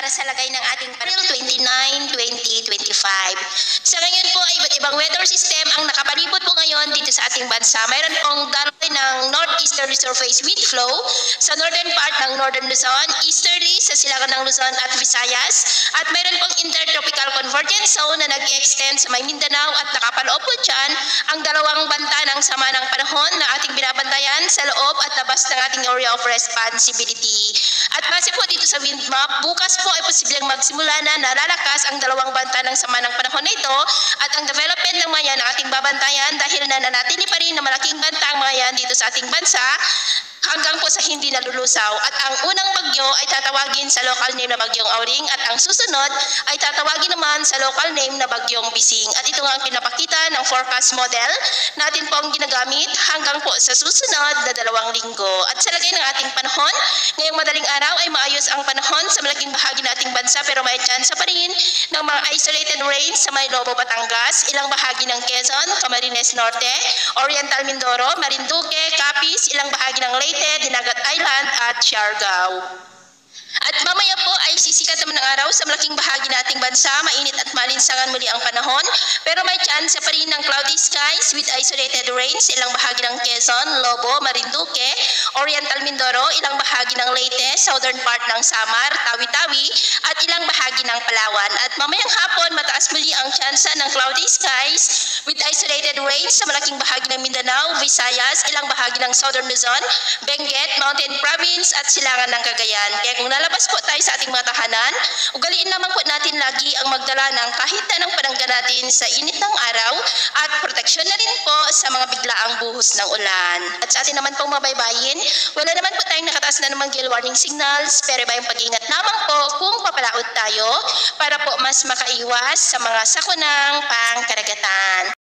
para sa lagay ng ating April 29, 2025. Sa ngayon po, iba't ibang weather system ang nakapalibot po ngayon dito sa ating bansa. Mayroon pong daloy ng northeasterly surface wind flow sa northern part ng northern Luzon, easterly sa silangan ng Luzon at Visayas, at mayroon pong intertropical convergence zone na nag-extend sa may Mindanao at nakapaloob po dyan ang dalawang banta ng sama ng panahon na ating binabantayan sa loob at labas ng ating area of responsibility. At base po dito sa wind map, bukas po ay posibleng magsimula na nalalakas ang dalawang banta ng sama ng panahon na ito at ang development ng mga yan ating babantayan dahil nananatili pa rin na malaking banta ang mga yan dito sa ating bansa hanggang po sa hindi nalulusaw. At ang unang bagyo ay tatawagin sa local name na Bagyong Auring at ang susunod ay tatawagin naman sa local name na Bagyong Bising. At ito nga ang pinapakita ng forecast model natin po ang ginagamit hanggang po sa susunod na 2 linggo. At sa lagay ng ating panahon, ngayong madaling araw ay maayos ang panahon sa malaking bahagi ng ating bansa pero may chance pa rin ng mga isolated rains sa may Lobo, Batangas, ilang bahagi ng Quezon, Camarines Norte, Oriental Mindoro, Marinduque, Capiz, ilang bahagi ng Leyte, Dinagat Island at Siargao. At mamaya po ay sisikat naman ng araw sa malaking bahagi nating bansa, mainit at malinsangan muli ang panahon, pero may chance pa rin ng cloudy skies with isolated rains, ilang bahagi ng Quezon, Lobo, Marinduque, Oriental Mindoro, ilang bahagi ng Leyte, southern part ng Samar, Tawi-Tawi, at ilang bahagi ng Palawan. At mamayang hapon, mataas muli ang chance ng cloudy skies with isolated rains sa malaking bahagi ng Mindanao, Visayas, ilang bahagi ng southern Luzon, Benguet, Mountain Province, at silangan ng Cagayan. Kaya kung lalabas po tayo sa ating mga tahanan, ugaliin naman po natin lagi ang magdala ng kahit anong panangga natin sa init ng araw at proteksyon na rin po sa mga biglaang buhos ng ulan. At sa atin naman pong mga baybayin, wala naman po tayong nakataas na namang gale warning signals, pero ba yung pag-ingat lamang po kung papalaot tayo para po mas makaiwas sa mga sakunang pangkaragatan.